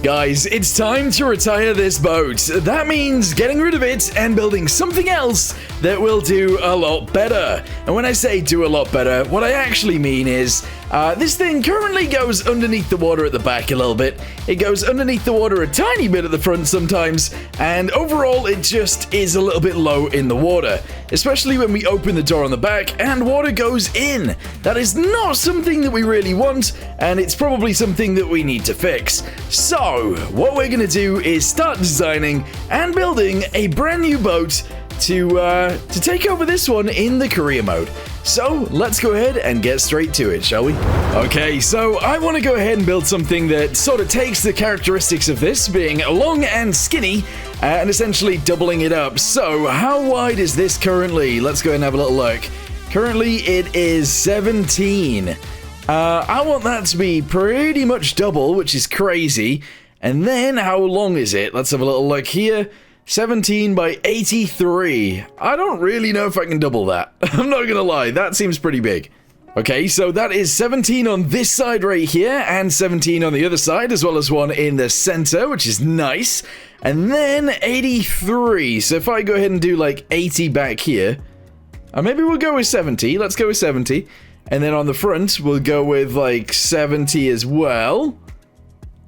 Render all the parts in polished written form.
Guys, it's time to retire this boat. That means getting rid of it and building something else that will do a lot better. And when I say do a lot better, what I actually mean is this thing currently goes underneath the water at the back a little bit. It goes underneath the water a tiny bit at the front sometimes, and overall it just is a little bit low in the water, especially when we open the door on the back and water goes in. That is not something that we really want, and it's probably something that we need to fix. So what we're gonna do is start designing and building a brand new boat to take over this one in the career mode. So let's go ahead and get straight to it, shall we? Okay, so I want to go ahead and build something that sort of takes the characteristics of this, being long and skinny, and essentially doubling it up. So how wide is this currently? Let's go ahead and have a little look. Currently it is 17. I want that to be pretty much double, which is crazy. And then how long is it? Let's have a little look here. 17 by 83. I don't really know if I can double that. I'm not gonna lie, that seems pretty big. Okay, so that is 17 on this side right here, and 17 on the other side, as well as one in the center, which is nice. And then 83. So if I go ahead and do like 80 back here, maybe we'll go with 70. Let's go with 70. And then on the front, we'll go with like 70 as well.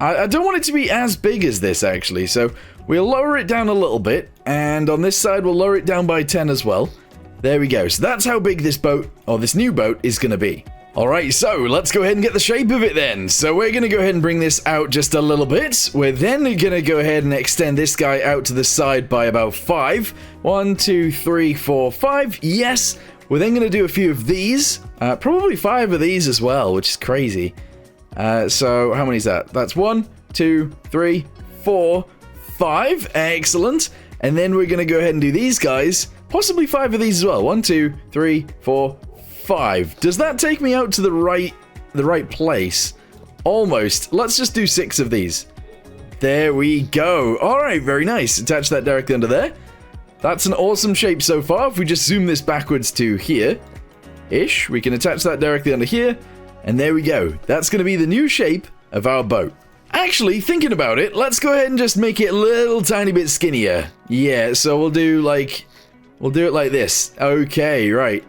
I don't want it to be as big as this, actually, so we'll lower it down a little bit, and on this side, we'll lower it down by 10 as well. There we go. So that's how big this boat, or this new boat, is going to be. Alright, so let's go ahead and get the shape of it then. So we're going to go ahead and bring this out just a little bit. We're then going to go ahead and extend this guy out to the side by about 5. 1, 2, 3, 4, 5. Yes! We're then going to do a few of these. Probably 5 of these as well, which is crazy. So how many is that? That's 1, 2, 3, 4, 5. Excellent. And then we're going to go ahead and do these guys. Possibly 5 of these as well. 1, 2, 3, 4, 5. Does that take me out to the right place? Almost. Let's just do 6 of these. There we go. All right, very nice. Attach that directly under there. That's an awesome shape so far. If we just zoom this backwards to here-ish, we can attach that directly under here. And there we go. That's going to be the new shape of our boat. Actually, thinking about it, let's go ahead and just make it a little tiny bit skinnier. Yeah, so we'll do it like this. Okay, right.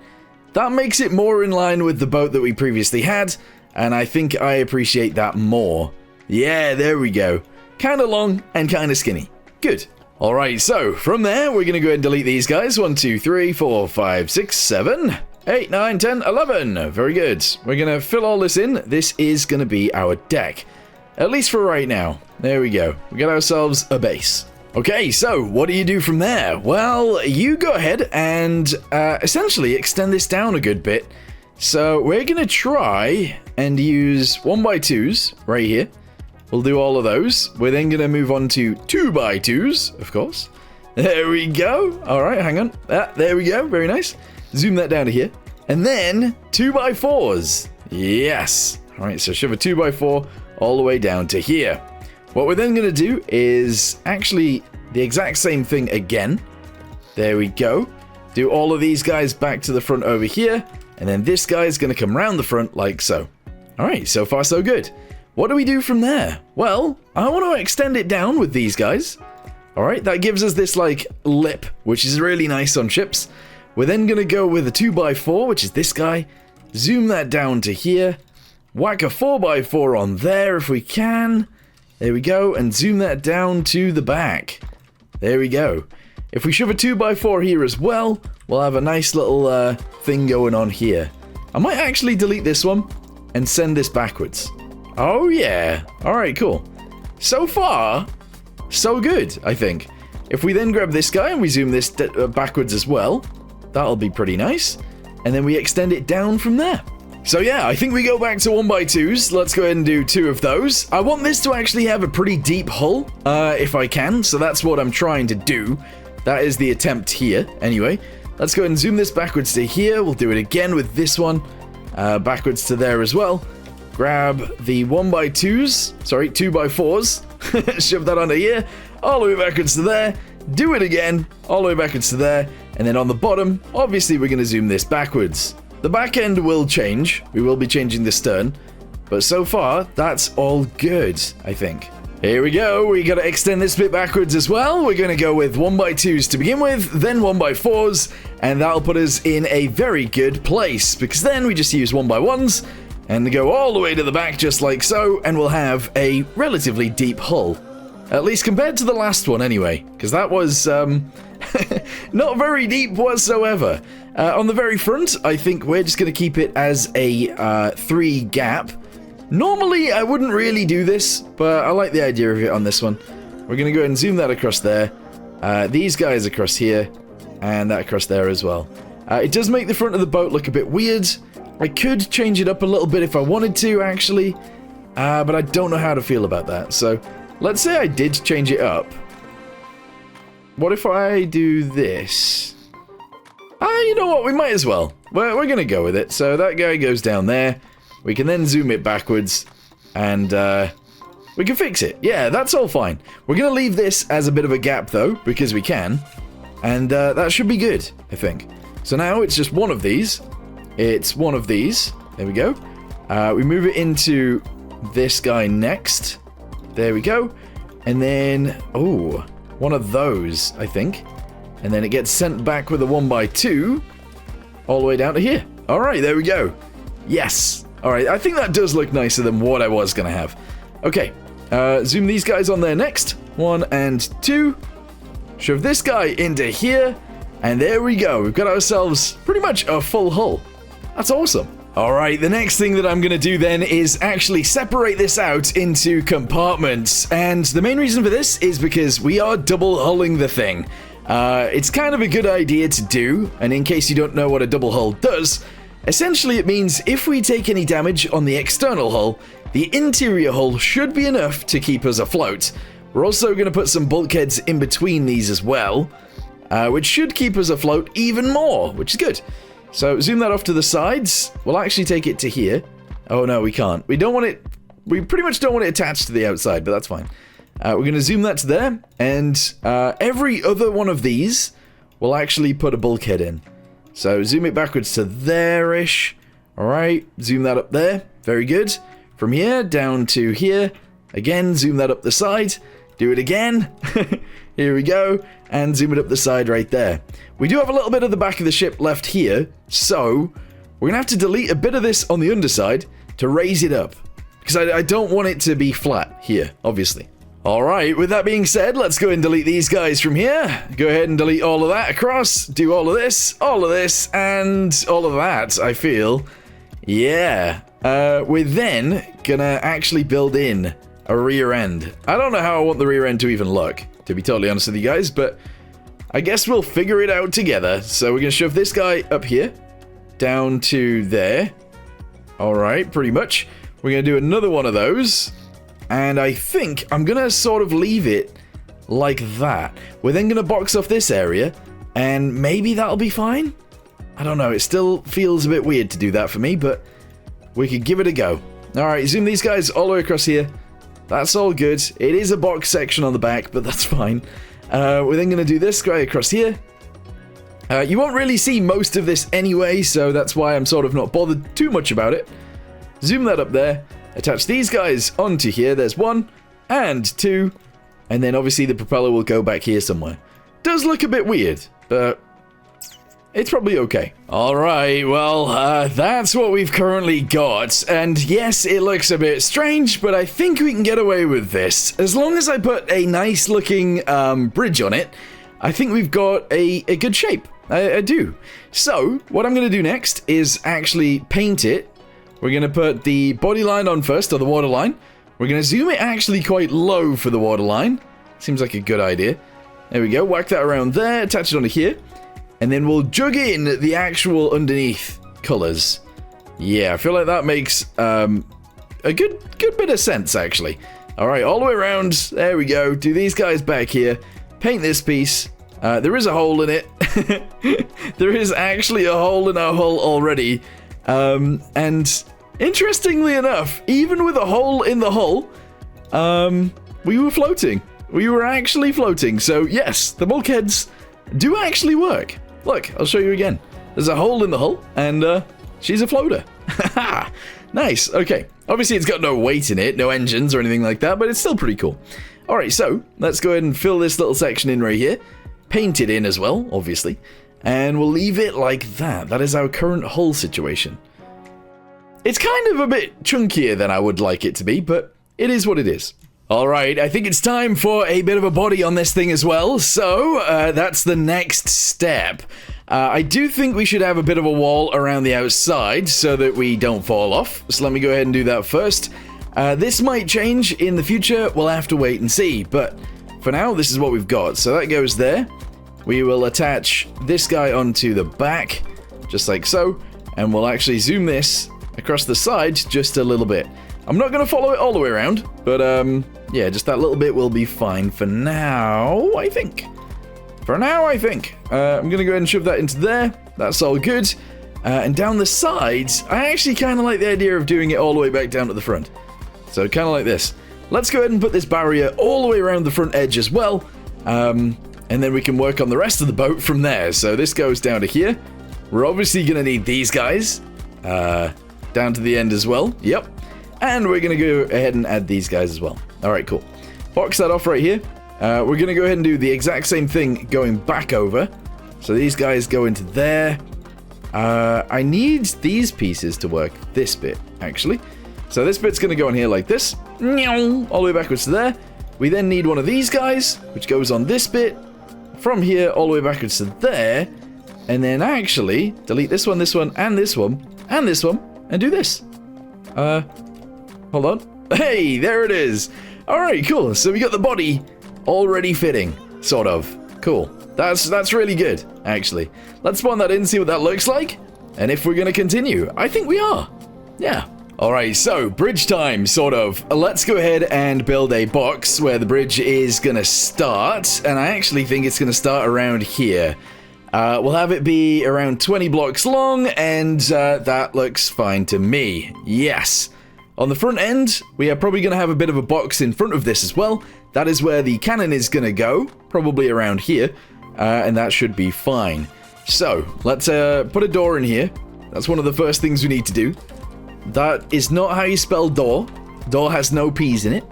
That makes it more in line with the boat that we previously had, and I think I appreciate that more. Yeah, there we go. Kind of long and kind of skinny. Good. Alright, so from there, we're going to go ahead and delete these guys. 1, 2, 3, 4, 5, 6, 7... 8, 9, 10, 11. Very good. We're going to fill all this in. This is going to be our deck. At least for right now. There we go. We got ourselves a base. Okay, so what do you do from there? Well, you go ahead and essentially extend this down a good bit. So we're going to try and use 1x2s right here. We'll do all of those. We're then going to move on to 2x2s, of course. There we go. All right, hang on. There we go. Very nice. Zoom that down to here. And then 2x4s. Yes. All right, so shove a 2x4 all the way down to here. What we're then going to do is actually the exact same thing again. There we go. Do all of these guys back to the front over here. And then this guy is going to come around the front like so. All right, so far so good. What do we do from there? Well, I want to extend it down with these guys. All right, that gives us this like lip, which is really nice on ships. We're then going to go with a 2x4, which is this guy. Zoom that down to here. Whack a 4x4 on there if we can. There we go. And zoom that down to the back. There we go. If we shove a 2x4 here as well, we'll have a nice little thing going on here. I might actually delete this one and send this backwards. Oh, yeah. All right, cool. So far, so good, I think. If we then grab this guy and we zoom this backwards as well, that'll be pretty nice. And then we extend it down from there. So yeah, I think we go back to 1x2s. Let's go ahead and do 2 of those. I want this to actually have a pretty deep hull, if I can. So that's what I'm trying to do. That is the attempt here. Anyway, let's go ahead and zoom this backwards to here. We'll do it again with this one. Backwards to there as well. Grab the 1x2s. Sorry, 2x4s. Shove that onto here. All the way backwards to there. Do it again. All the way backwards to there. And then on the bottom, obviously we're going to zoom this backwards. The back end will change. We will be changing the stern. But so far, that's all good, I think. Here we go. We got to extend this bit backwards as well. We're going to go with 1x2s to begin with, then 1x4s, and that'll put us in a very good place, because then we just use 1x1s and go all the way to the back just like so, and we'll have a relatively deep hull. At least compared to the last one anyway, because that was not very deep whatsoever. On the very front, I think we're just going to keep it as a 3 gap. Normally, I wouldn't really do this, but I like the idea of it on this one. We're going to go ahead and zoom that across there. These guys across here, and that across there as well. It does make the front of the boat look a bit weird. I could change it up a little bit if I wanted to, actually. But I don't know how to feel about that. So, let's say I did change it up. What if I do this? You know what? We might as well. We're going to go with it. So, that guy goes down there. We can then zoom it backwards, and we can fix it. Yeah, that's all fine. We're going to leave this as a bit of a gap, though, because we can. And that should be good, I think. So now it's just one of these. It's one of these. There we go. We move it into this guy next. There we go. And then, oh, one of those, I think. And then it gets sent back with a 1x2 all the way down to here. All right, there we go. Yes. All right, I think that does look nicer than what I was going to have. Okay, zoom these guys on there next. 1 and 2. Shove this guy into here. And there we go. We've got ourselves pretty much a full hull. That's awesome. All right, the next thing that I'm going to do then is actually separate this out into compartments. And the main reason for this is because we are double hulling the thing. It's kind of a good idea to do. And in case you don't know what a double hull does, essentially, it means if we take any damage on the external hull, the interior hull should be enough to keep us afloat. We're also going to put some bulkheads in between these as well, which should keep us afloat even more, which is good. So zoom that off to the sides. We'll actually take it to here. Oh no, we can't. We don't want it. We pretty much don't want it attached to the outside, but that's fine. We're going to zoom that to there, and every other one of these will actually put a bulkhead in. So zoom it backwards to there-ish. Alright, zoom that up there. Very good. From here down to here. Again, zoom that up the side. Do it again. Here we go. And zoom it up the side right there. We do have a little bit of the back of the ship left here. So, we're going to have to delete a bit of this on the underside to raise it up. Because I don't want it to be flat here, obviously. Alright, with that being said, let's go and delete these guys from here. Go ahead and delete all of that across. Do all of this, and all of that, I feel. Yeah. We're then gonna actually build in a rear end. I don't know how I want the rear end to even look, to be totally honest with you guys, but I guess we'll figure it out together. So we're gonna shove this guy up here, down to there. Alright, pretty much. We're gonna do another one of those. And I think I'm going to sort of leave it like that. We're then going to box off this area, and maybe that'll be fine? I don't know, it still feels a bit weird to do that for me, but we could give it a go. Alright, zoom these guys all the way across here. That's all good. It is a box section on the back, but that's fine. We're then going to do this guy across here. You won't really see most of this anyway, so that's why I'm sort of not bothered too much about it. Zoom that up there. Attach these guys onto here. There's 1 and 2. And then obviously the propeller will go back here somewhere. Does look a bit weird, but it's probably okay. Alright, well, that's what we've currently got. And yes, it looks a bit strange, but I think we can get away with this. As long as I put a nice looking bridge on it, I think we've got a good shape. I do. So, what I'm going to do next is actually paint it. We're going to put the body line on first, or the waterline. We're going to zoom it actually quite low for the waterline. Seems like a good idea. There we go. Whack that around there. Attach it onto here. And then we'll jug in the actual underneath colors. Yeah, I feel like that makes a good bit of sense, actually. All right, all the way around. There we go. Do these guys back here. Paint this piece. There is a hole in it. There is actually a hole in our hull already. And interestingly enough, even with a hole in the hull, we were floating. We were actually floating. So yes, the bulkheads do actually work. Look, I'll show you again. There's a hole in the hull, and she's a floater. Nice. Okay, Obviously, it's got no weight in it, no engines or anything like that, but it's still pretty cool. Alright, so let's go ahead and fill this little section in right here. Paint it in as well, obviously. And we'll leave it like that. That is our current hull situation. It's kind of a bit chunkier than I would like it to be, but it is what it is. Alright, I think it's time for a bit of a body on this thing as well. So, that's the next step. I do think we should have a bit of a wall around the outside so that we don't fall off. So let me go ahead and do that first. This might change in the future. We'll have to wait and see. But for now, this is what we've got. So that goes there. We will attach this guy onto the back, just like so. And we'll actually zoom this across the side just a little bit. I'm not going to follow it all the way around. But yeah, just that little bit will be fine for now, I think. For now, I think. I'm going to go ahead and shove that into there. That's all good. And down the sides, I actually kind of like the idea of doing it all the way back down to the front. So kind of like this. Let's go ahead and put this barrier all the way around the front edge as well. And then we can work on the rest of the boat from there. So this goes down to here. We're obviously going to need these guys. Down to the end as well. Yep. And we're going to go ahead and add these guys as well. Alright, cool. Box that off right here. We're going to go ahead and do the exact same thing going back over. So these guys go into there. I need these pieces to work this bit, actually. So this bit's going to go on here like this. All the way backwards to there. We then need one of these guys, which goes on this bit. From here all the way backwards to there. And then actually delete this one, and this one, and this one, and do this. Hold on. Hey, there it is. Alright, cool. So we got the body already fitting, sort of. Cool. That's really good, actually. Let's spawn that in, see what that looks like. And if we're going to continue, I think we are. Yeah. Alright, so bridge time, sort of. Let's go ahead and build a box where the bridge is going to start. And I actually think it's going to start around here. We'll have it be around 20 blocks long, and that looks fine to me. Yes. On the front end, we are probably going to have a bit of a box in front of this as well. That is where the cannon is going to go, probably around here, and that should be fine. So, let's put a door in here. That's one of the first things we need to do. That is not how you spell door. Door has no P's in it.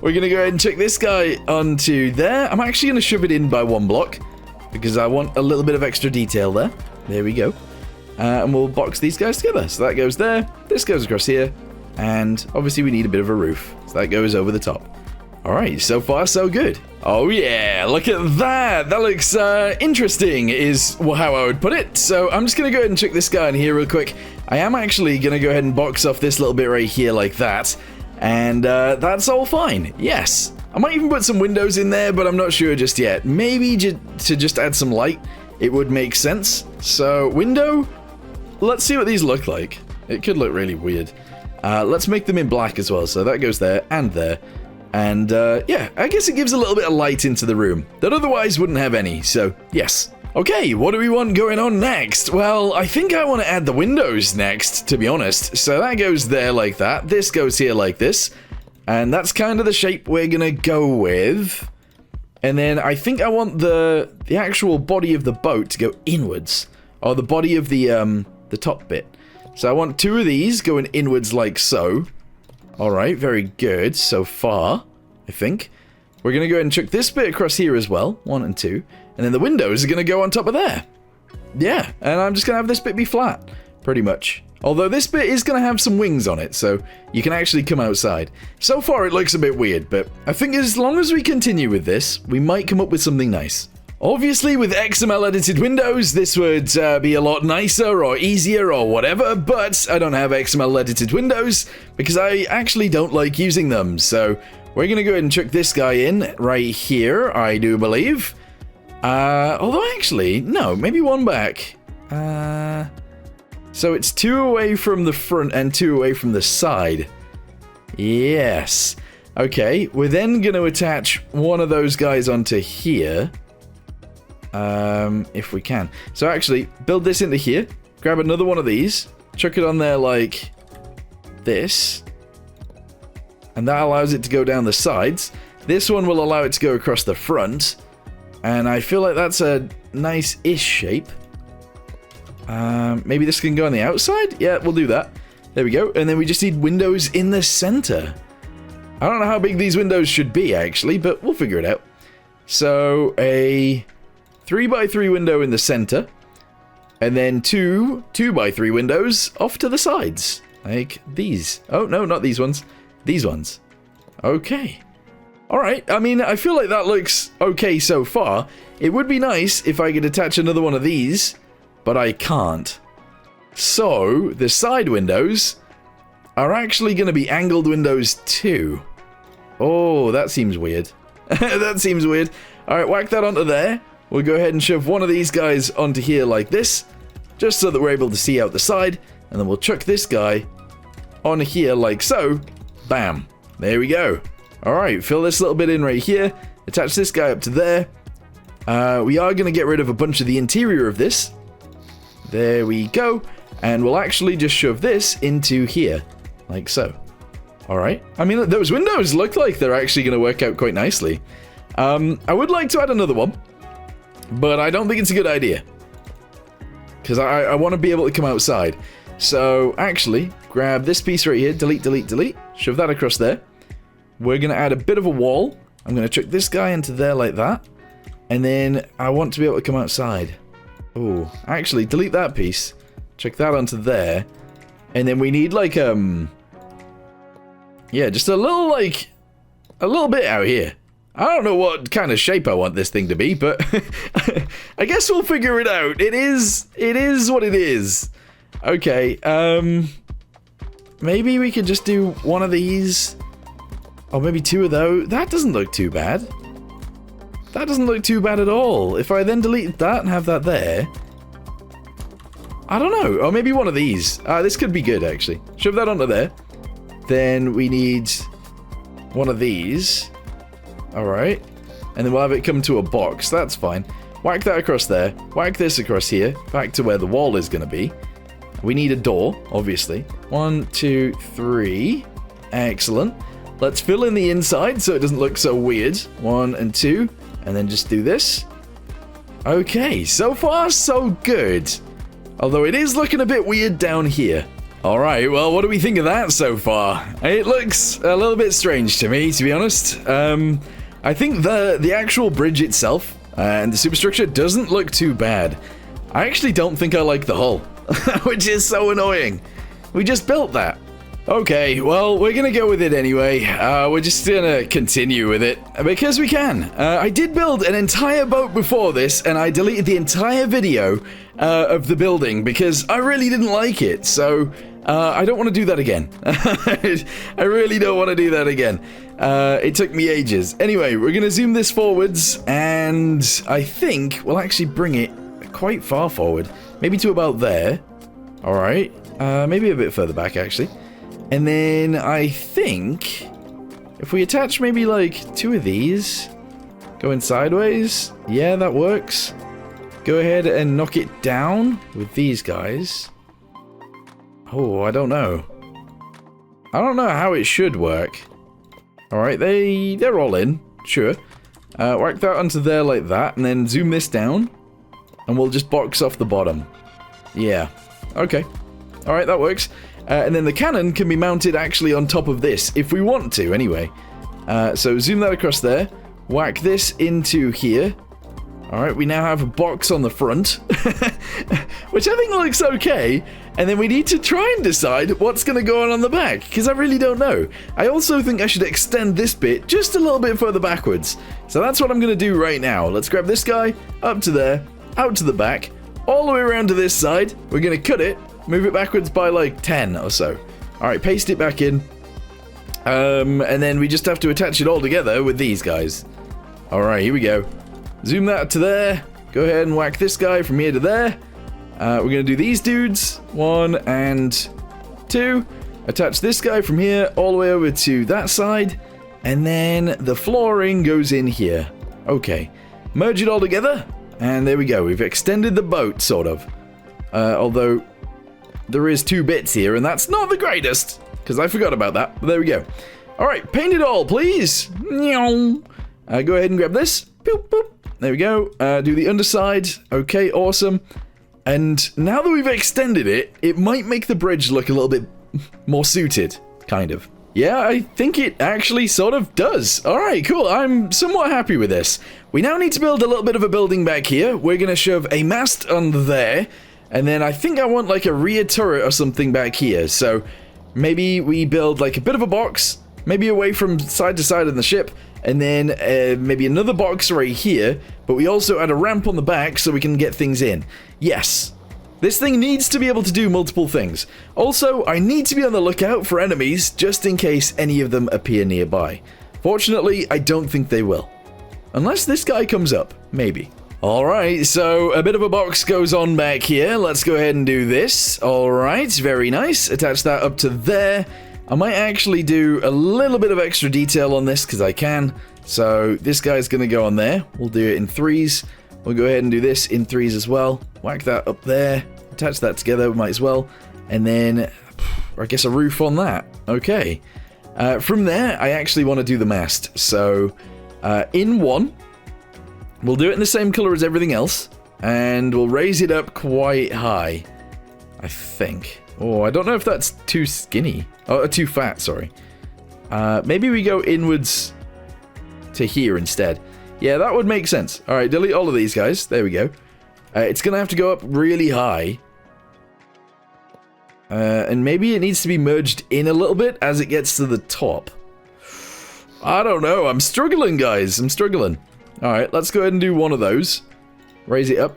We're going to go ahead and check this guy onto there. I'm actually going to shove it in by one block, because I want a little bit of extra detail there. There we go. And we'll box these guys together. So that goes there, this goes across here, and obviously we need a bit of a roof. So that goes over the top. Alright, so far so good. Oh yeah, look at that! That looks interesting, is how I would put it. So I'm just going to go ahead and check this guy in here real quick. I am actually going to go ahead and box off this little bit right here like that. And that's all fine, yes. I might even put some windows in there, but I'm not sure just yet. Maybe to just add some light, it would make sense. So, window, let's see what these look like. It could look really weird. Let's make them in black as well. So that goes there and there. And yeah, I guess it gives a little bit of light into the room that otherwise wouldn't have any. So, yes. Okay, what do we want going on next? Well, I think I want to add the windows next, to be honest. So that goes there like that. This goes here like this. And that's kind of the shape we're going to go with. And then I think I want the actual body of the boat to go inwards. Or the body of the top bit. So I want two of these going inwards like so. Alright, very good so far, I think. We're going to go ahead and chuck this bit across here as well. 1 and 2. And then the windows are going to go on top of there. Yeah, and I'm just going to have this bit be flat. Pretty much. Although this bit is going to have some wings on it, so you can actually come outside. So far it looks a bit weird, but I think as long as we continue with this, we might come up with something nice. Obviously, with XML edited windows, this would be a lot nicer or easier or whatever, but I don't have XML edited windows because I actually don't like using them. So we're going to go ahead and chuck this guy in right here, I do believe. Although actually, no, maybe one back. So it's 2 away from the front and 2 away from the side. Yes. Okay, we're then going to attach one of those guys onto here. If we can. So actually, build this into here. Grab another one of these. Chuck it on there like this. And that allows it to go down the sides. This one will allow it to go across the front. And I feel like that's a nice-ish shape. Maybe this can go on the outside? Yeah, we'll do that. There we go. And then we just need windows in the center. I don't know how big these windows should be, actually, but we'll figure it out. So, a 3x3 window in the center. And then two 2x3 windows off to the sides. Like these. Oh, no, not these ones. These ones. Okay. Alright, I mean, I feel like that looks okay so far. It would be nice if I could attach another one of these, but I can't. So, the side windows are actually going to be angled windows too. Oh, that seems weird. That seems weird. Alright, whack that onto there. We'll go ahead and shove one of these guys onto here like this, just so that we're able to see out the side, and then we'll chuck this guy on here like so. Bam. There we go. Alright, fill this little bit in right here, attach this guy up to there. We are going to get rid of a bunch of the interior of this. There we go. And we'll actually just shove this into here, like so. Alright. I mean, those windows look like they're actually going to work out quite nicely. I would like to add another one, but I don't think it's a good idea. Because I want to be able to come outside. So, actually, grab this piece right here, delete, delete, delete, shove that across there. We're going to add a bit of a wall. I'm going to chuck this guy into there like that. And then I want to be able to come outside. Oh, actually, delete that piece. Chuck that onto there. And then we need like, yeah, just a little bit out here. I don't know what kind of shape I want this thing to be, but I guess we'll figure it out. It is what it is. Okay, maybe we could just do one of these, or maybe two of those. That doesn't look too bad. That doesn't look too bad at all. If I then delete that and have that there, I don't know, or maybe one of these. This could be good, actually. Shove that onto there. Then we need one of these. Alright. And then we'll have it come to a box. That's fine. Whack that across there. Whack this across here. Back to where the wall is going to be. We need a door, obviously. 1, 2, 3. Excellent. Let's fill in the inside so it doesn't look so weird. 1 and 2. And then just do this. Okay, so far so good. Although it is looking a bit weird down here. Alright, well, what do we think of that so far? It looks a little bit strange to me, to be honest. I think the actual bridge itself and the superstructure doesn't look too bad. I actually don't think I like the hull, which is so annoying. We just built that. Okay, well, we're gonna go with it anyway. We're just gonna continue with it, because we can. I did build an entire boat before this, and I deleted the entire video of the building, because I really didn't like it, so I don't want to do that again. I really don't want to do that again. It took me ages. Anyway, we're gonna zoom this forwards, and I think we'll actually bring it quite far forward. Maybe to about there. Alright, maybe a bit further back, actually. And then I think if we attach maybe like 2 of these going sideways, yeah, that works. Go ahead and knock it down with these guys. Oh, I don't know. I don't know how it should work. Alright, they're all in, sure. Whack that onto there like that, and then zoom this down. And we'll just box off the bottom. Yeah, okay. Alright, that works. And then the cannon can be mounted actually on top of this, if we want to, anyway. So zoom that across there. Whack this into here. Alright, we now have a box on the front. Which I think looks okay. And then we need to try and decide what's going to go on the back, because I really don't know. I also think I should extend this bit just a little bit further backwards. So that's what I'm going to do right now. Let's grab this guy, up to there, out to the back, all the way around to this side. We're going to cut it. Move it backwards by like 10 or so. Alright, paste it back in. And then we just have to attach it all together with these guys. Alright, here we go. Zoom that to there. Go ahead and whack this guy from here to there. We're going to do these dudes. 1 and 2. Attach this guy from here all the way over to that side. And then the flooring goes in here. Okay. Merge it all together. And there we go. We've extended the boat, sort of. Although there is 2 bits here, and that's not the greatest, because I forgot about that. But there we go. Alright, paint it all, please. Go ahead and grab this. Boop, boop. There we go. Do the underside. Okay, awesome. And now that we've extended it, it might make the bridge look a little bit more suited, kind of. Yeah, I think it actually sort of does. All right, cool. I'm somewhat happy with this. We now need to build a little bit of a building back here. We're going to shove a mast on there. And then I think I want like a rear turret or something back here. So maybe we build like a bit of a box, maybe away from side to side in the ship. And then maybe another box right here. But we also add a ramp on the back so we can get things in. Yes. This thing needs to be able to do multiple things. Also, I need to be on the lookout for enemies just in case any of them appear nearby. Fortunately, I don't think they will. Unless this guy comes up, maybe. Alright, so a bit of a box goes on back here. Let's go ahead and do this. Alright, very nice. Attach that up to there. I might actually do a little bit of extra detail on this because I can. So this guy's going to go on there. We'll do it in 3s. We'll go ahead and do this in 3s as well. Whack that up there. Attach that together, we might as well. And then, I guess a roof on that. Okay. From there, I actually want to do the mast. So, in 1, we'll do it in the same color as everything else. And we'll raise it up quite high. I think. Oh, I don't know if that's too skinny. Oh, too fat, sorry. Maybe we go inwards to here instead. Yeah, that would make sense. Alright, delete all of these guys. There we go. It's going to have to go up really high. And maybe it needs to be merged in a little bit as it gets to the top. I don't know. I'm struggling, guys. I'm struggling. Alright, let's go ahead and do one of those. Raise it up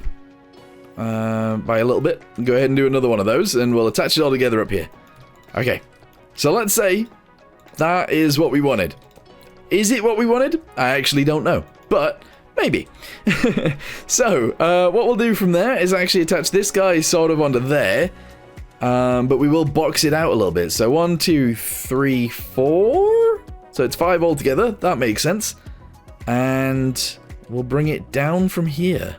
by a little bit. Go ahead and do another one of those, and we'll attach it all together up here. Okay. So let's say that is what we wanted. Is it what we wanted? I actually don't know. But maybe. So, what we'll do from there is actually attach this guy sort of onto there. But we will box it out a little bit. So 1, 2, 3, 4. So it's 5 altogether. That makes sense. And we'll bring it down from here.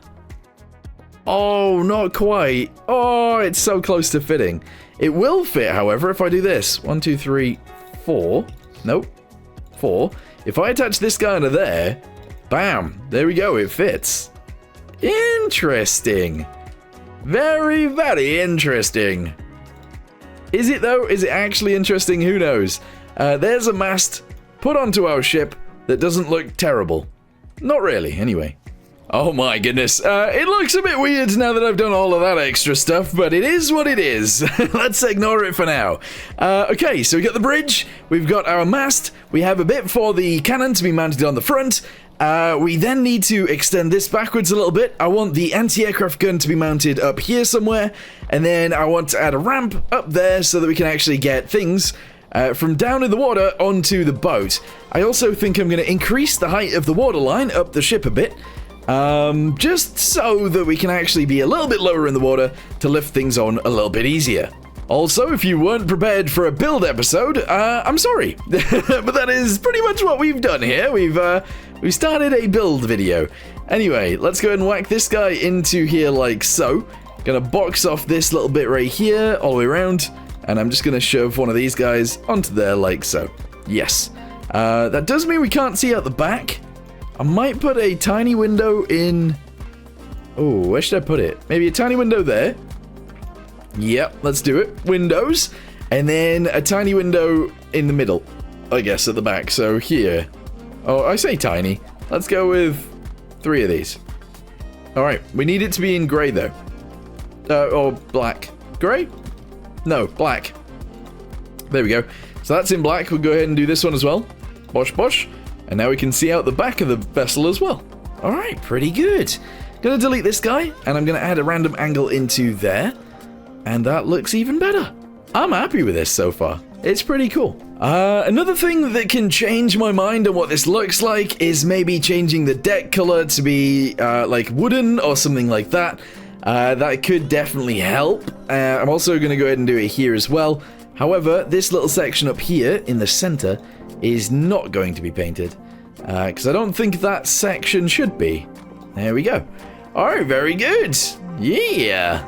Oh, not quite. Oh, it's so close to fitting. It will fit, however, if I do this. 1, 2, 3, 4. Nope. 4. If I attach this guy under there, bam, there we go, it fits. Interesting. Very, very interesting. Is it though? Is it actually interesting? Who knows? There's a mast put onto our ship that doesn't look terrible. Not really, anyway. Oh my goodness. It looks a bit weird now that I've done all of that extra stuff, but it is what it is. Let's ignore it for now. Okay, so we got the bridge, we've got our mast, we have a bit for the cannon to be mounted on the front. We then need to extend this backwards a little bit. I want the anti-aircraft gun to be mounted up here somewhere, and then I want to add a ramp up there so that we can actually get things from down in the water onto the boat. I also think I'm going to increase the height of the waterline up the ship a bit. Just so that we can actually be a little bit lower in the water to lift things on a little bit easier. Also, if you weren't prepared for a build episode, I'm sorry. But that is pretty much what we've done here. We've started a build video. Anyway, let's go ahead and whack this guy into here like so. Gonna box off this little bit right here, all the way around. And I'm just gonna shove one of these guys onto there like so. Yes. That does mean we can't see out the back. I might put a tiny window in... Oh, where should I put it? Maybe a tiny window there. Yep, let's do it. Windows. And then a tiny window in the middle, I guess, at the back. So here. Oh, I say tiny. Let's go with 3 of these. Alright, we need it to be in grey, though. Or black. Grey? No, black. There we go. So that's in black. We'll go ahead and do this one as well. Bosh, bosh. And now we can see out the back of the vessel as well. Alright, pretty good. Gonna delete this guy, and I'm gonna add a random angle into there. And that looks even better. I'm happy with this so far. It's pretty cool. Another thing that can change my mind on what this looks like is maybe changing the deck color to be like wooden or something like that. That could definitely help. I'm also gonna go ahead and do it here as well. However, this little section up here in the center is not going to be painted, because I don't think that section should be. There we go. Alright, very good. Yeah.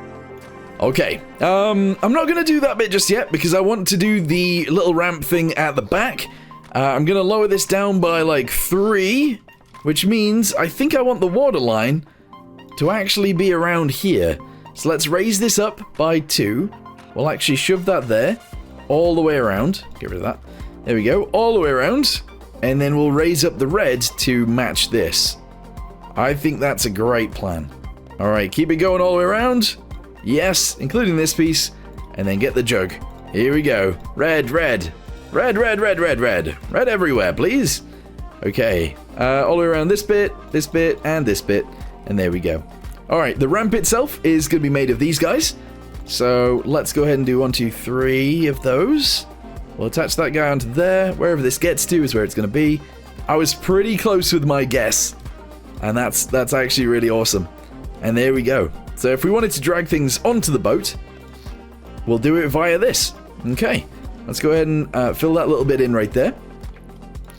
Okay, I'm not going to do that bit just yet, because I want to do the little ramp thing at the back. I'm going to lower this down by like 3, which means I think I want the waterline to actually be around here. So let's raise this up by 2. We'll actually shove that there. all the way around. Get rid of that. There we go. All the way around. And then we'll raise up the red to match this. I think that's a great plan. All right, keep it going all the way around. Yes, including this piece. And then get the jug. Here we go. Red, red. Red, red, red, red, red. Red everywhere, please. Okay. All the way around this bit, and this bit. And there we go. All right, the ramp itself is going to be made of these guys. So let's go ahead and do 1, 2, 3 of those. We'll attach that guy onto there. Wherever this gets to is where it's going to be. I was pretty close with my guess. And that's actually really awesome. And there we go. So if we wanted to drag things onto the boat, we'll do it via this. Okay, let's go ahead and fill that little bit in right there.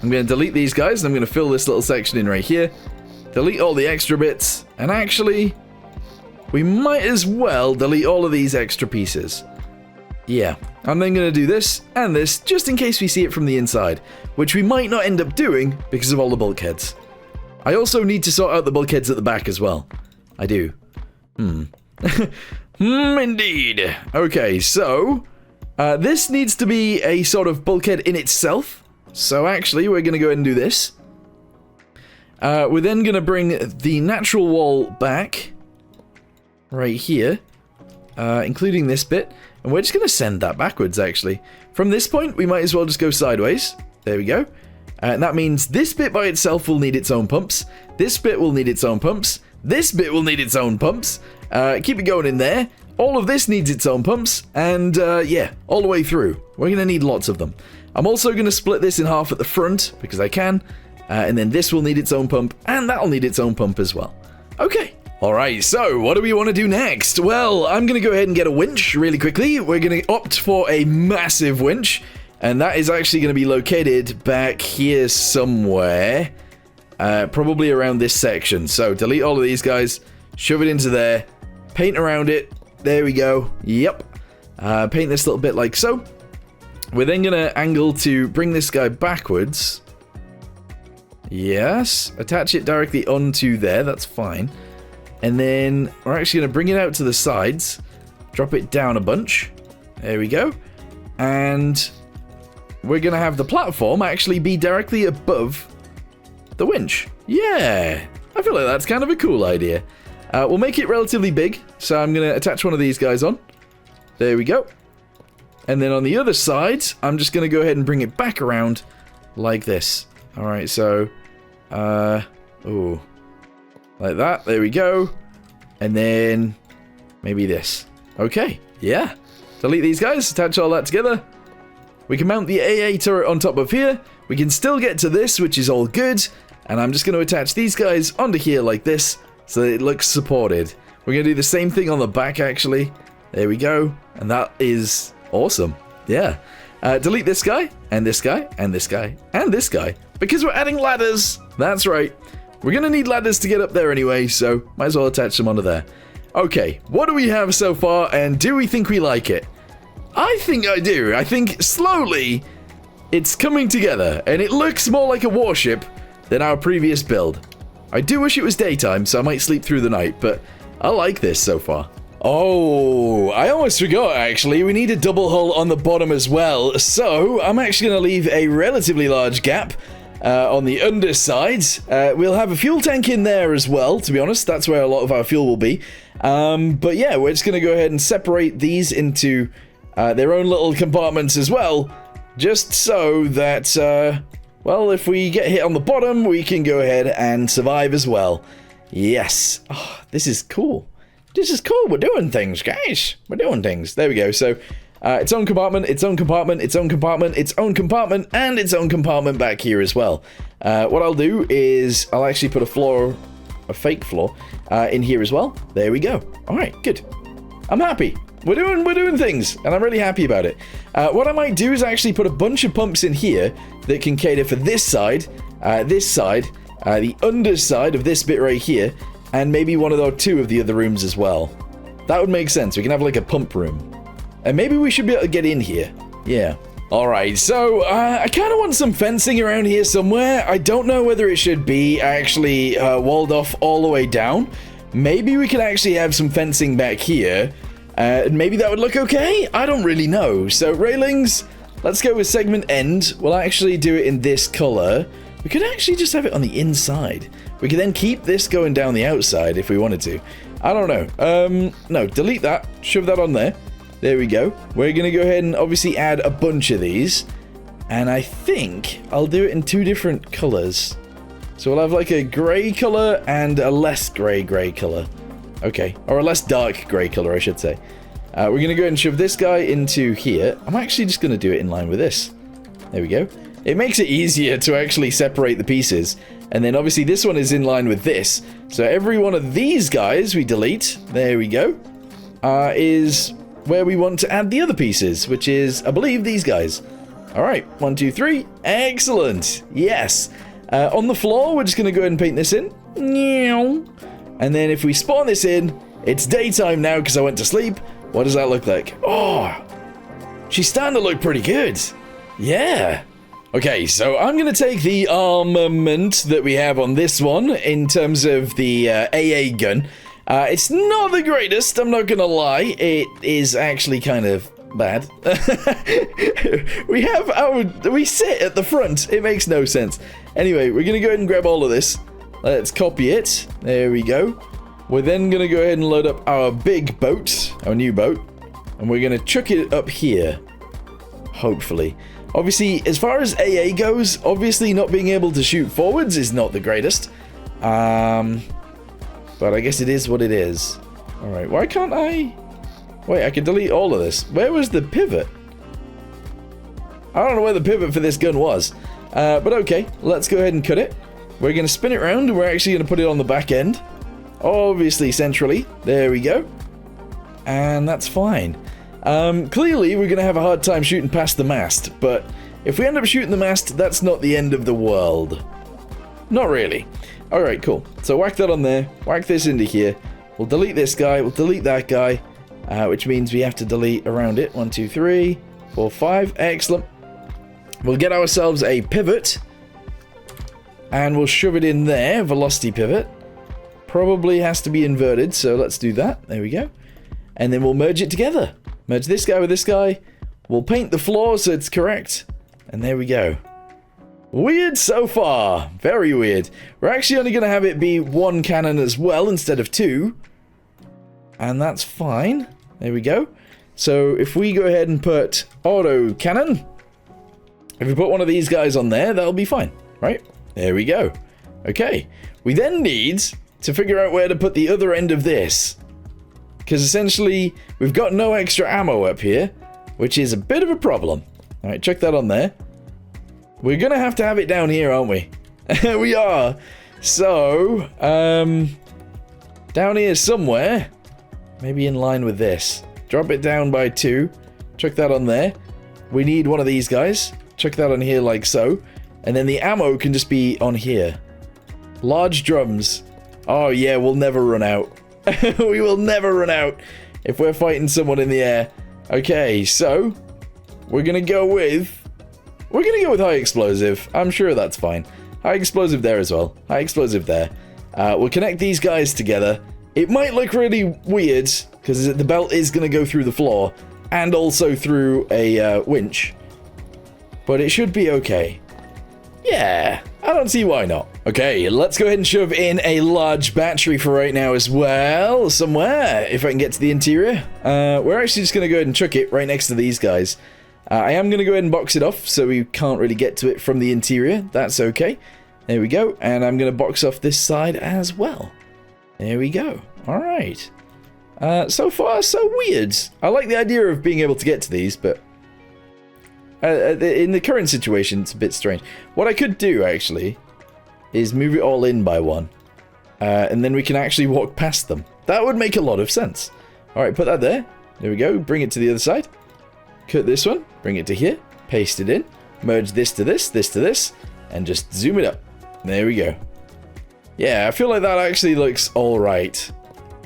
I'm going to delete these guys, and I'm going to fill this little section in right here. Delete all the extra bits, and actually, we might as well delete all of these extra pieces. Yeah, I'm then going to do this and this, just in case we see it from the inside, which we might not end up doing because of all the bulkheads. I also need to sort out the bulkheads at the back as well. I do. Indeed. Okay, so this needs to be a sort of bulkhead in itself. So actually, we're going to go ahead and do this. We're then going to bring the natural wall back right here, including this bit. And we're just going to send that backwards, actually. From this point, we might as well just go sideways. There we go. And that means this bit by itself will need its own pumps. This bit will need its own pumps. This bit will need its own pumps. Keep it going in there. All of this needs its own pumps. And yeah, all the way through. We're going to need lots of them. I'm also going to split this in half at the front, because I can. And then this will need its own pump. And that'll need its own pump as well. Okay. Alright, so what do we want to do next? Well, I'm going to go ahead and get a winch really quickly. We're going to opt for a massive winch. And that is actually going to be located back here somewhere. Probably around this section. So delete all of these guys. Shove it into there. Paint around it. There we go. Yep. Paint this little bit like so. We're then going to angle to bring this guy backwards. Yes. Attach it directly onto there. That's fine. And then we're actually going to bring it out to the sides. Drop it down a bunch. There we go. And we're going to have the platform actually be directly above the winch. Yeah. I feel like that's kind of a cool idea. We'll make it relatively big. So I'm going to attach one of these guys on. There we go. And then on the other side, I'm just going to go ahead and bring it back around like this. All right, so... ooh. Like that. There we go. And then maybe this. Okay. Yeah. Delete these guys. Attach all that together. We can mount the AA turret on top of here. We can still get to this, which is all good. And I'm just going to attach these guys onto here like this so that it looks supported. We're going to do the same thing on the back, actually. There we go. And that is awesome. Yeah. Delete this guy, and this guy, and this guy, and this guy. Because we're adding ladders. That's right. We're going to need ladders to get up there anyway, so might as well attach them onto there. Okay, what do we have so far, and do we think we like it? I think I do. I think slowly it's coming together, and it looks more like a warship than our previous build. I do wish it was daytime, so I might sleep through the night, but I like this so far. Oh, I almost forgot, actually. We need a double hull on the bottom as well, so I'm actually going to leave a relatively large gap on the underside. We'll have a fuel tank in there as well, to be honest. That's where a lot of our fuel will be. But yeah, we're just going to go ahead and separate these into their own little compartments as well, just so that, well, if we get hit on the bottom, we can go ahead and survive as well. Yes. Oh, this is cool. This is cool. We're doing things, guys. We're doing things. There we go. So, its own compartment, its own compartment, its own compartment, its own compartment, and its own compartment back here as well. What I'll do is I'll actually put a fake floor, in here as well. There we go. All right, good. I'm happy. We're doing things, and I'm really happy about it. What I might do is actually put a bunch of pumps in here that can cater for this side, the underside of this bit right here, and maybe one of those two of the other rooms as well. That would make sense. We can have like a pump room. And maybe we should be able to get in here. Yeah. Alright, so I kind of want some fencing around here somewhere. I don't know whether it should be actually walled off all the way down. Maybe we could actually have some fencing back here. And maybe that would look okay? I don't really know. So railings, let's go with segment end. We'll actually do it in this color. We could actually just have it on the inside. We could then keep this going down the outside if we wanted to. I don't know. No, delete that. Shove that on there. There we go. We're going to go ahead and obviously add a bunch of these. And I think I'll do it in 2 different colors. So we'll have like a gray color and a less gray color. Okay, or a less dark gray color, I should say. We're going to go ahead and shove this guy into here. I'm actually just going to do it in line with this. There we go. It makes it easier to actually separate the pieces. And then obviously this one is in line with this. So every one of these guys we delete. There we go. Is where we want to add the other pieces, which is, I believe, these guys. All right, 1, 2, 3. Excellent. Yes. On the floor, we're just going to go ahead and paint this in. And then if we spawn this in, it's daytime now because I went to sleep. What does that look like? Oh, she's starting to look pretty good. Yeah. Okay, so I'm going to take the armament that we have on this one in terms of the AA gun. It's not the greatest, I'm not going to lie. It is actually kind of bad. We sit at the front. It makes no sense. Anyway, we're going to go ahead and grab all of this. Let's copy it. There we go. We're then going to go ahead and load up our big boat, our new boat, and we're going to chuck it up here. Hopefully. Obviously, as far as AA goes, obviously not being able to shoot forwards is not the greatest. But I guess it is what it is. Alright, why can't I... Wait, I can delete all of this. Where was the pivot? I don't know where the pivot for this gun was. But okay, let's go ahead and cut it. We're going to spin it around, and we're actually going to put it on the back end. Obviously, centrally. There we go. And that's fine. Clearly, we're going to have a hard time shooting past the mast, but if we end up shooting the mast, that's not the end of the world. Not really. Alright, cool. So whack that on there, whack this into here. We'll delete this guy, we'll delete that guy, which means we have to delete around it. 1, 2, 3, 4, 5. Excellent. We'll get ourselves a pivot, and we'll shove it in there, velocity pivot. Probably has to be inverted, so let's do that. There we go. And then we'll merge it together. Merge this guy with this guy. We'll paint the floor so it's correct. And there we go. Weird so far. Very weird. We're actually only going to have it be 1 cannon as well instead of 2. And that's fine. There we go. So if we go ahead and put autocannon. If we put one of these guys on there, that'll be fine. Right? There we go. Okay. We then need to figure out where to put the other end of this. Because essentially, we've got no extra ammo up here, which is a bit of a problem. Alright, chuck that on there. We're going to have it down here, aren't we? We are. So, down here somewhere, maybe in line with this. Drop it down by 2. Chuck that on there. We need one of these guys. Chuck that on here like so. And then the ammo can just be on here. Large drums. Oh yeah, we'll never run out. We will never run out if we're fighting someone in the air. Okay, so we're gonna go with high explosive. I'm sure that's fine. High explosive there as well. High explosive there. We'll connect these guys together. It might look really weird because the belt is gonna go through the floor and also through a winch, but it should be okay. Yeah, I don't see why not. Okay, let's go ahead and shove in a large battery for right now as well, somewhere, if I can get to the interior. We're actually just going to go ahead and chuck it right next to these guys. I am going to go ahead and box it off, so we can't really get to it from the interior. That's okay. There we go, and I'm going to box off this side as well. There we go. All right. So far, so weird. I like the idea of being able to get to these, but in the current situation, it's a bit strange. What I could do, actually, is move it all in by 1. And then we can actually walk past them. That would make a lot of sense. Alright, put that there. There we go. Bring it to the other side. Cut this one. Bring it to here. Paste it in. Merge this to this to this. And just zoom it up. There we go. Yeah, I feel like that actually looks alright.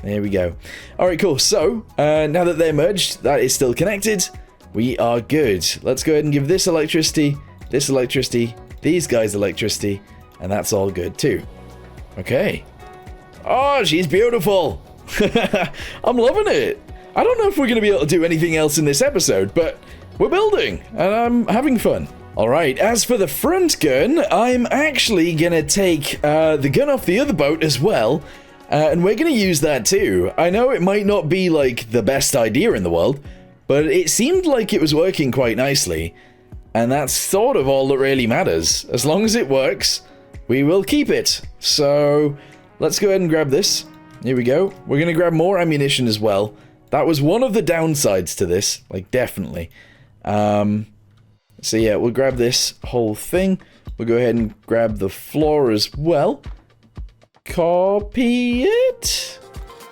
There we go. Alright, cool. So, now that they're merged, that is still connected. We are good. Let's go ahead and give this electricity, these guys electricity, and that's all good too. Okay. Oh, she's beautiful. I'm loving it. I don't know if we're going to be able to do anything else in this episode, but we're building, and I'm having fun. Alright, as for the front gun, I'm actually going to take the gun off the other boat as well, and we're going to use that too. I know it might not be, like, the best idea in the world, but it seemed like it was working quite nicely, and that's sort of all that really matters. As long as it works, we will keep it. So, let's go ahead and grab this. Here we go. We're going to grab more ammunition as well. That was one of the downsides to this, like, definitely. So yeah, we'll grab this whole thing. We'll go ahead and grab the floor as well. Copy it?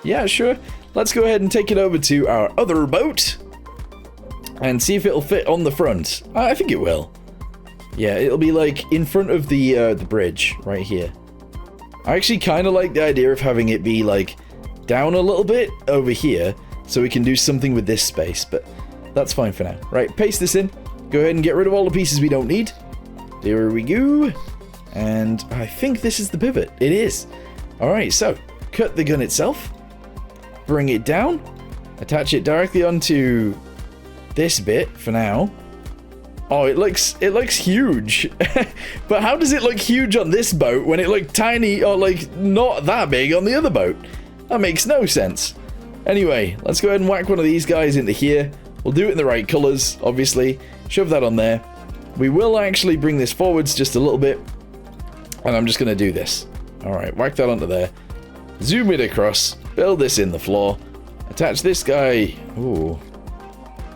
Yeah, sure. Let's go ahead and take it over to our other boat and see if it'll fit on the front. I think it will. Yeah, it'll be like in front of the bridge right here. I actually kind of like the idea of having it be like down a little bit over here so we can do something with this space, but that's fine for now. Right, paste this in. Go ahead and get rid of all the pieces we don't need. There we go. And I think this is the pivot. It is. Alright, so cut the gun itself. Bring it down. Attach it directly onto this bit for now. Oh, it looks huge. But how does it look huge on this boat when it looked tiny or like not that big on the other boat? That makes no sense. Anyway, let's go ahead and whack one of these guys into here. We'll do it in the right colors, obviously. Shove that on there. We will actually bring this forwards just a little bit. And I'm just going to do this. Alright, whack that onto there. Zoom it across. Build this in the floor. Attach this guy. Ooh.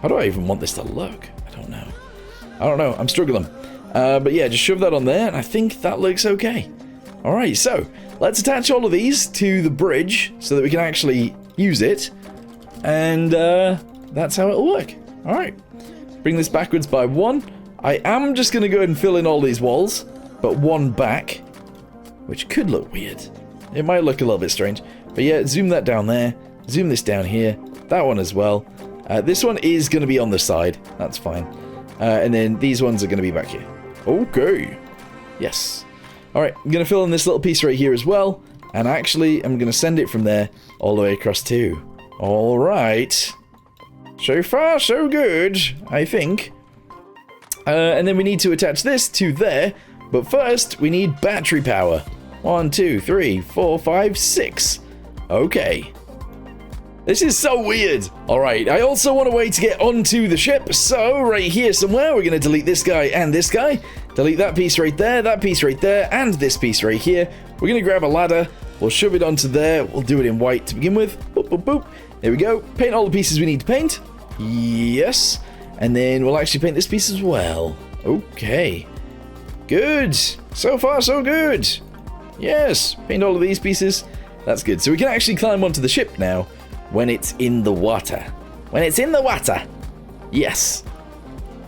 How do I even want this to look? I don't know. I'm struggling. But yeah, just shove that on there. And I think that looks okay. Alright, so let's attach all of these to the bridge so that we can actually use it. And that's how it'll work. Alright. Bring this backwards by 1. I am just going to go ahead and fill in all these walls, but 1 back, which could look weird. It might look a little bit strange. But yeah, zoom that down there. Zoom this down here. That one as well. This one is going to be on the side. That's fine. And then these ones are going to be back here. Okay. Yes. Alright, I'm going to fill in this little piece right here as well. And actually, I'm going to send it from there all the way across too. Alright. So far, so good, I think. And then we need to attach this to there. But first, we need battery power. 1, 2, 3, 4, 5, 6. Okay. This is so weird. Alright, I also want a way to get onto the ship. So, right here somewhere, we're going to delete this guy and this guy. Delete that piece right there, and this piece right here. We're going to grab a ladder. We'll shove it onto there. We'll do it in white to begin with. Boop, boop, boop. There we go. Paint all the pieces we need to paint. Yes. And then we'll actually paint this piece as well. Okay. Good. So far, so good. Yes. Paint all of these pieces. That's good. So we can actually climb onto the ship now when it's in the water. When it's in the water. Yes.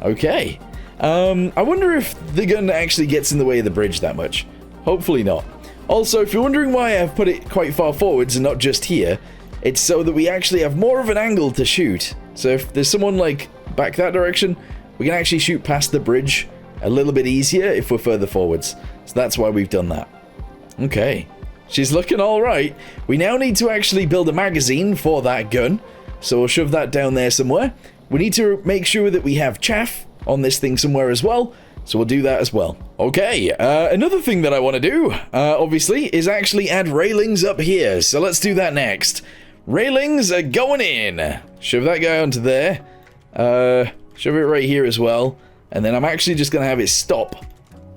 Okay. I wonder if the gun actually gets in the way of the bridge that much. Hopefully not. Also, if you're wondering why I've put it quite far forwards and not just here, it's so that we actually have more of an angle to shoot. So if there's someone like back that direction, we can actually shoot past the bridge a little bit easier if we're further forwards. So that's why we've done that. Okay. She's looking all right. We now need to actually build a magazine for that gun. So we'll shove that down there somewhere. We need to make sure that we have chaff on this thing somewhere as well. So we'll do that as well. Okay, another thing that I want to do, obviously, is actually add railings up here. So let's do that next. Railings are going in. Shove that guy onto there. Shove it right here as well. And then I'm actually just going to have it stop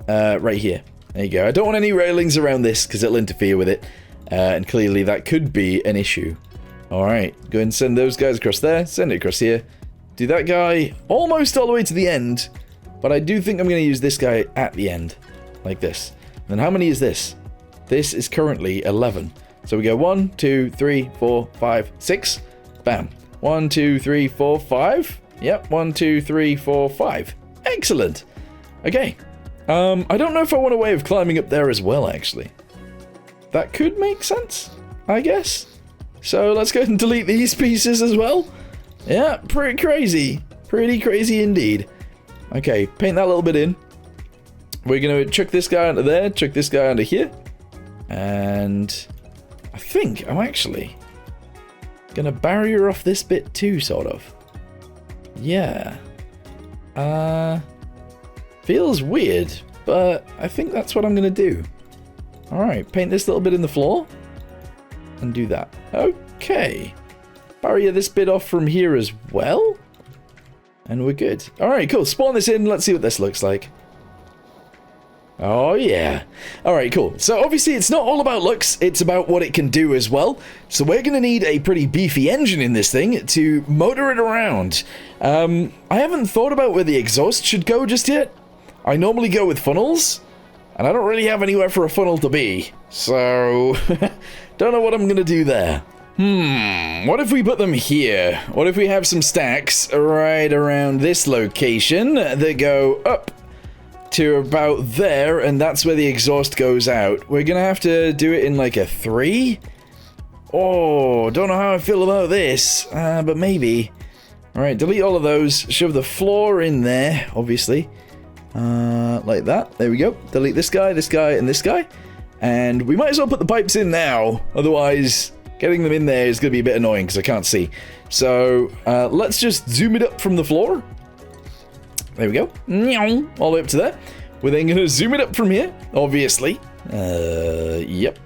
right here. There you go. I don't want any railings around this because it'll interfere with it. And clearly that could be an issue. Alright, go ahead and send those guys across there. Send it across here. Do that guy almost all the way to the end. But I do think I'm going to use this guy at the end. Like this. And how many is this? This is currently 11. So we go 1, 2, 3, 4, 5, 6. Bam. 1, 2, 3, 4, 5. Yep, 1, 2, 3, 4, 5. Excellent. Okay. I don't know if I want a way of climbing up there as well, actually. That could make sense, I guess. So let's go ahead and delete these pieces as well. Yeah, pretty crazy. Pretty crazy indeed. Okay, paint that little bit in. We're going to chuck this guy onto there, chuck this guy onto here. And I think I'm actually Gonna barrier off this bit too, sort of. Yeah. Feels weird, but I think that's what I'm gonna do. Alright, paint this little bit in the floor. And do that. Okay. Barrier this bit off from here as well. And we're good. Alright, cool. Spawn this in. Let's see what this looks like. Oh, yeah. Alright, cool. So, obviously, it's not all about looks. It's about what it can do as well. So, we're going to need a pretty beefy engine in this thing to motor it around. I haven't thought about where the exhaust should go just yet. I normally go with funnels. And I don't really have anywhere for a funnel to be. So, don't know what I'm going to do there. What if we put them here? What if we have some stacks right around this location that go up to about there, and that's where the exhaust goes out? We're gonna have to do it in like a 3? Oh, don't know how I feel about this, but maybe. Alright, delete all of those, shove the floor in there, obviously. Like that, there we go. Delete this guy, and this guy. And we might as well put the pipes in now, otherwise getting them in there is going to be a bit annoying because I can't see. So, let's just zoom it up from the floor. There we go. All the way up to there. We're then going to zoom it up from here, obviously. Yep. There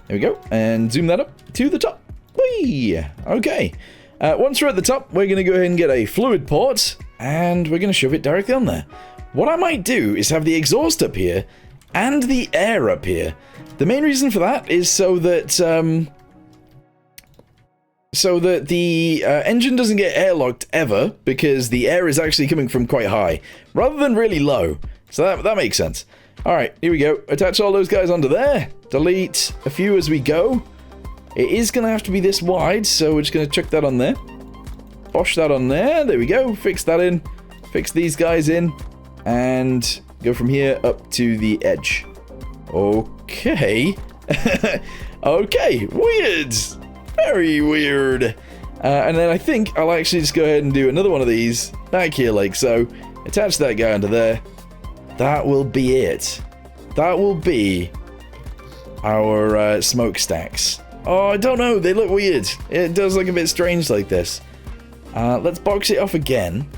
we go. And zoom that up to the top. Whee! Okay. Once we're at the top, we're going to go ahead and get a fluid port, and we're going to shove it directly on there. What I might do is have the exhaust up here and the air up here. The main reason for that is so that the engine doesn't get airlocked ever, because the air is actually coming from quite high, rather than really low. So that makes sense. Alright, here we go. Attach all those guys onto there. Delete a few as we go. It is going to have to be this wide, so we're just going to chuck that on there. Bosh that on there. There we go. Fix that in. Fix these guys in. And go from here up to the edge. Okay. Okay, weird. Very weird. And then I think I'll actually just go ahead and do another one of these back here like so. Attach that guy under there. That will be it. That will be our smokestacks. Oh, I don't know. They look weird. It does look a bit strange like this. Let's box it off again.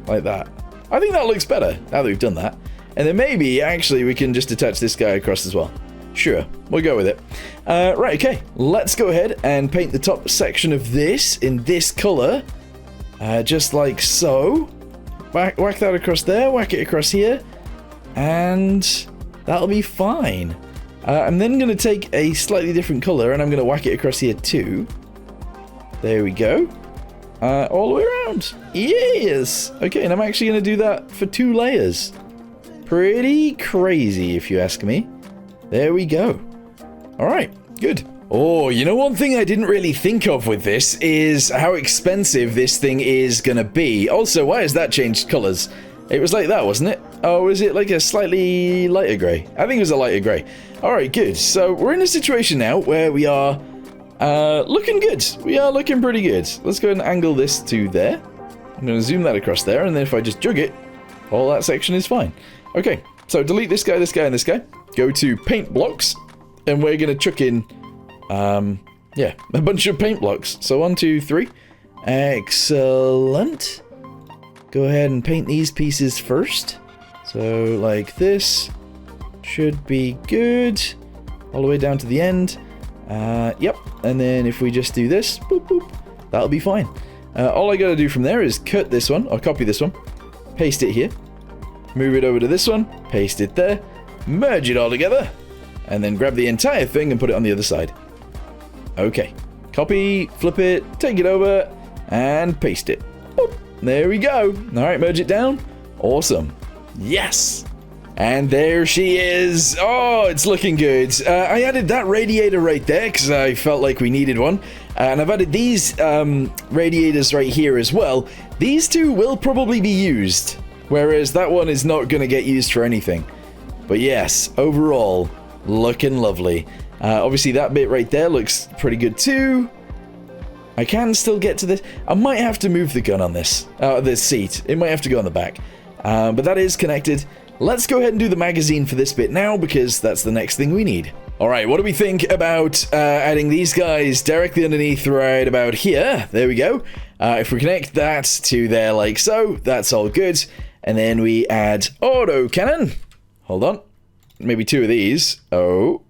Like that. I think that looks better now that we've done that. And then maybe, actually, we can just attach this guy across as well. Sure, we'll go with it. Right, okay. Let's go ahead and paint the top section of this in this color. Just like so. Whack that across there, whack it across here. And that'll be fine. I'm then going to take a slightly different color and I'm going to whack it across here too. There we go. All the way around. Yes! Okay, and I'm actually going to do that for 2 layers. Pretty crazy, if you ask me. There we go. Alright, good. Oh, you know, one thing I didn't really think of with this is how expensive this thing is going to be. Also, why has that changed colors? It was like that, wasn't it? Oh, was it like a slightly lighter grey? I think it was a lighter grey. Alright, good. So, we're in a situation now where we are looking good. We are looking pretty good. Let's go ahead and angle this to there. I'm going to zoom that across there, and then if I just jug it, all that section is fine. Okay, so delete this guy, and this guy. Go to paint blocks, and we're going to chuck in, yeah, a bunch of paint blocks. So 1, 2, 3. Excellent. Go ahead and paint these pieces first. So like this. Should be good. All the way down to the end. Yep. And then if we just do this, boop, boop, that'll be fine. All I gotta do from there is cut this one, or copy this one, paste it here, move it over to this one, paste it there, merge it all together, and then grab the entire thing and put it on the other side. Okay. Copy, flip it, take it over, and paste it. Boop. There we go. Alright, merge it down. Awesome. Yes! And there she is. Oh, it's looking good. I added that radiator right there because I felt like we needed one. And I've added these radiators right here as well. These two will probably be used, whereas that one is not going to get used for anything. But yes, overall, looking lovely. Obviously, that bit right there looks pretty good too. I can still get to this. I might have to move the gun on this seat. It might have to go on the back. But that is connected. Let's go ahead and do the magazine for this bit now, because that's the next thing we need. Alright, what do we think about adding these guys directly underneath right about here? There we go. If we connect that to there like so, that's all good. And then we add autocannon. Hold on. Maybe 2 of these. Oh.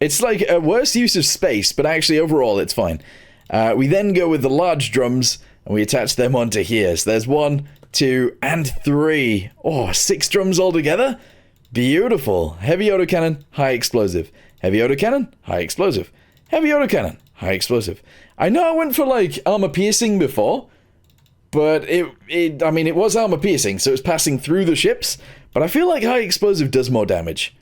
It's like a worse use of space, but actually overall it's fine. We then go with the large drums, and we attach them onto here. So there's 1, 2, and 3. Oh, 6 drums altogether? Beautiful. Heavy autocannon, high explosive. Heavy autocannon, high explosive. Heavy autocannon, high explosive. I know I went for, like, armor piercing before, but I mean, it was armor piercing, so it's passing through the ships, but I feel like high explosive does more damage.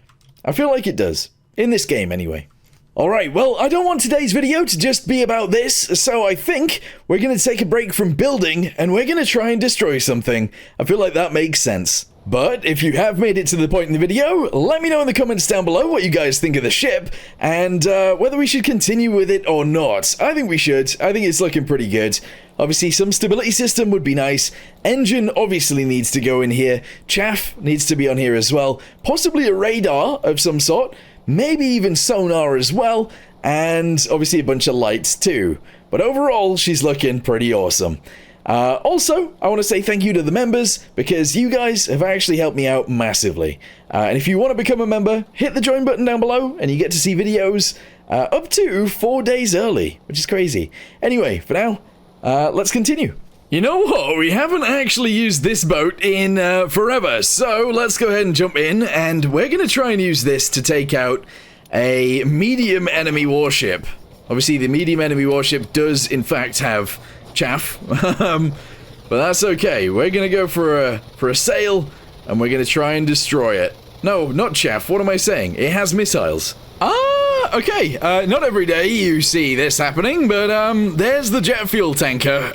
I feel like it does. In this game, anyway. Alright, well, I don't want today's video to just be about this, so I think we're going to take a break from building, and we're going to try and destroy something. I feel like that makes sense. But if you have made it to the point in the video, let me know in the comments down below what you guys think of the ship, and whether we should continue with it or not. I think we should. I think it's looking pretty good. Obviously, some stability system would be nice. Engine obviously needs to go in here. Chaff needs to be on here as well. Possibly a radar of some sort. Maybe even sonar as well. And obviously a bunch of lights too. But overall, she's looking pretty awesome. Also, I want to say thank you to the members, because you guys have actually helped me out massively. And if you want to become a member, hit the join button down below, and you get to see videos up to 4 days early, which is crazy. Anyway, for now, let's continue. You know what? We haven't actually used this boat in forever, so let's go ahead and jump in, and we're going to try and use this to take out a medium enemy warship. Obviously, the medium enemy warship does, in fact, have chaff, but that's okay. We're gonna go for a sail, and we're gonna try and destroy it. No, not chaff. What am I saying? It has missiles. Ah, okay. Not every day you see this happening, but there's the jet fuel tanker.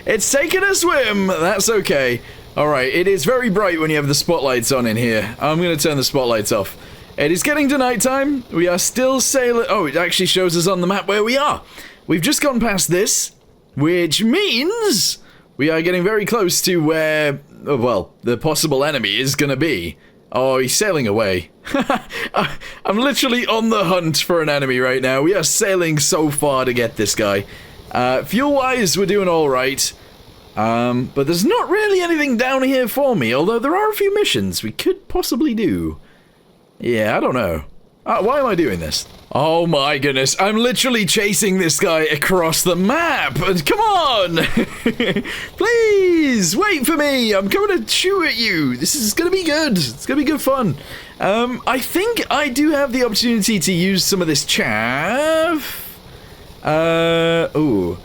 It's taking a swim. That's okay. All right. It is very bright when you have the spotlights on in here. I'm gonna turn the spotlights off. It is getting to nighttime. We are still sailing. Oh, it actually shows us on the map where we are. We've just gone past this, which means we are getting very close to where, oh, well, the possible enemy is going to be. Oh, he's sailing away. I'm literally on the hunt for an enemy right now. We are sailing so far to get this guy. Fuel-wise, we're doing all right. But there's not really anything down here for me, although there are a few missions we could possibly do. Yeah, I don't know. Why am I doing this? Oh my goodness, I'm literally chasing this guy across the map! Come on! Please, wait for me! I'm coming to shoot at you! This is gonna be good! It's gonna be good fun. I think I do have the opportunity to use some of this chaff. Ooh.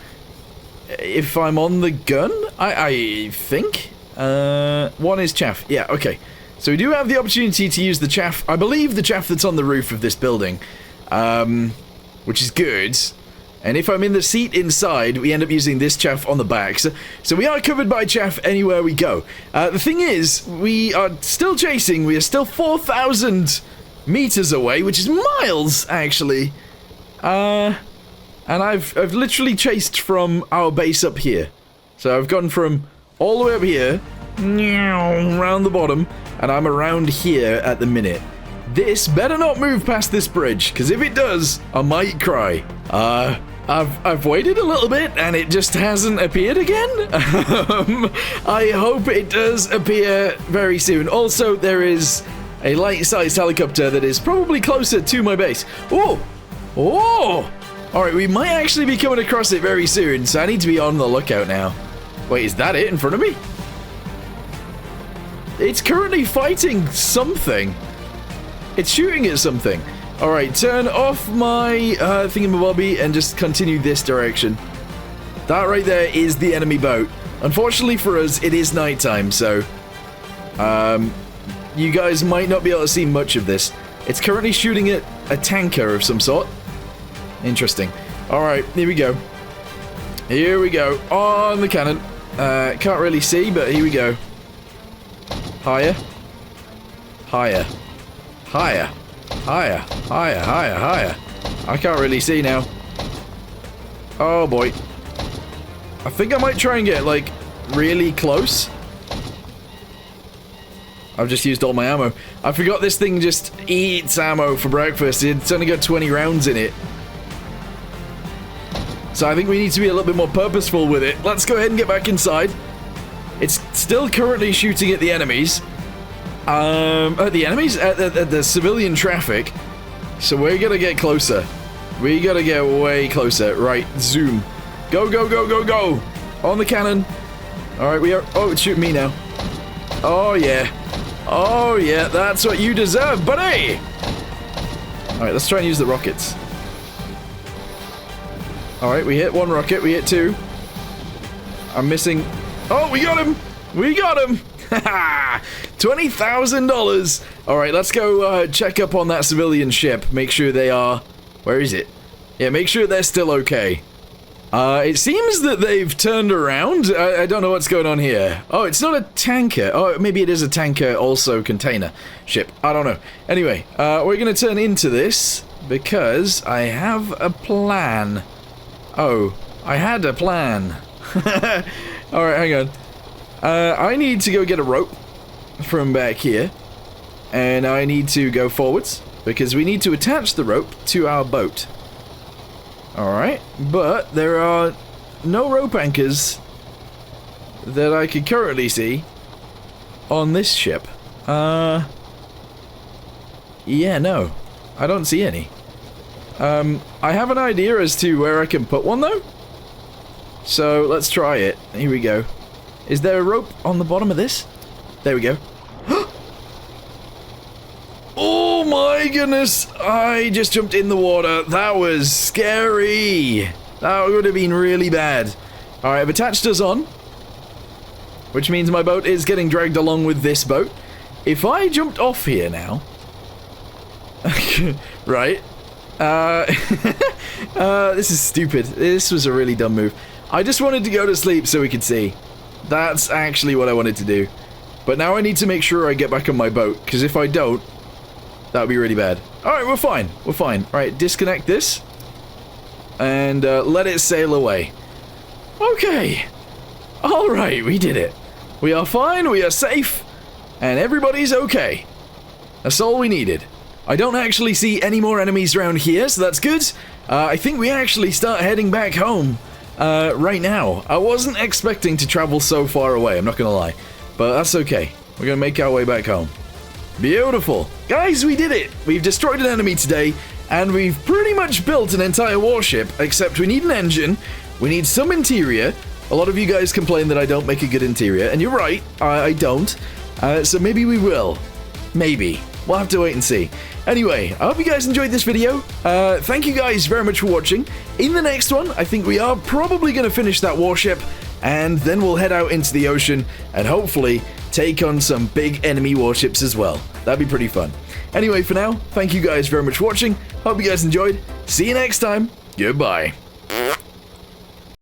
If I'm on the gun? I think? 1 is chaff. Yeah, okay. So we do have the opportunity to use the chaff. I believe the chaff that's on the roof of this building. Which is good. And if I'm in the seat inside, we end up using this chaff on the back. So we are covered by chaff anywhere we go. The thing is, we are still chasing. We are still 4,000 meters away, which is miles, actually. And I've literally chased from our base up here. So I've gone from all the way up here, around the bottom, and I'm around here at the minute. This better not move past this bridge, because if it does, I might cry. I've waited a little bit, and it just hasn't appeared again. I hope it does appear very soon. Also, there is a light-sized helicopter that is probably closer to my base. Oh! Oh! Alright, we might actually be coming across it very soon, so I need to be on the lookout now. Wait, is that it in front of me? It's currently fighting something. It's shooting at something. Alright, turn off my thingamabobby and just continue this direction. That right there is the enemy boat. Unfortunately for us, it is nighttime, so you guys might not be able to see much of this. It's currently shooting at a tanker of some sort. Interesting. Alright, here we go. Here we go. On the cannon. Can't really see, but here we go. Higher. Higher. Higher. Higher. Higher. Higher. Higher. I can't really see now. Oh boy. I think I might try and get, like, really close. I've just used all my ammo. I forgot this thing just eats ammo for breakfast. It's only got 20 rounds in it. So I think we need to be a little bit more purposeful with it. Let's go ahead and get back inside. It's still currently shooting at the enemies. At the civilian traffic. So we're gonna get closer. We gotta get way closer. Right, zoom. Go, go, go, go, go! On the cannon. Alright, we are... Oh, it's shooting me now. Oh, yeah. Oh, yeah, that's what you deserve, buddy! Alright, let's try and use the rockets. Alright, we hit one rocket, we hit two. I'm missing... Oh, we got him! We got him! Haha! $20,000! Alright, let's go check up on that civilian ship. Make sure they are... Where is it? Yeah, make sure they're still okay. It seems that they've turned around. I don't know what's going on here. Oh, it's not a tanker. Oh, maybe it is a tanker, also container ship. I don't know. Anyway, we're going to turn into this because I have a plan. Oh, I had a plan. Alright, hang on. I need to go get a rope from back here. And I need to go forwards because we need to attach the rope to our boat. Alright, but there are no rope anchors that I can currently see on this ship. Yeah, no. I don't see any. I have an idea as to where I can put one, though. So, let's try it. Here we go. Is there a rope on the bottom of this? There we go. Oh my goodness! I just jumped in the water. That was scary. That would have been really bad. Alright, I've attached us on. Which means my boat is getting dragged along with this boat. If I jumped off here now... right. This is stupid. This was a really dumb move. I just wanted to go to sleep so we could see. That's actually what I wanted to do. But now I need to make sure I get back on my boat, because if I don't, that would be really bad. Alright, we're fine. We're fine. Alright, disconnect this. And let it sail away. Okay. Alright, we did it. We are fine, we are safe, and everybody's okay. That's all we needed. I don't actually see any more enemies around here, so that's good. I think we actually start heading back home right now. I wasn't expecting to travel so far away, I'm not gonna lie. But that's okay. We're gonna make our way back home. Beautiful. Guys, we did it! We've destroyed an enemy today, and we've pretty much built an entire warship, except we need an engine, we need some interior. A lot of you guys complain that I don't make a good interior, and you're right, I don't. So maybe we will. Maybe. We'll have to wait and see. Anyway, I hope you guys enjoyed this video. Thank you guys very much for watching. In the next one, I think we are probably going to finish that warship, and then we'll head out into the ocean and hopefully take on some big enemy warships as well. That'd be pretty fun. Anyway, for now, thank you guys very much for watching. Hope you guys enjoyed. See you next time. Goodbye.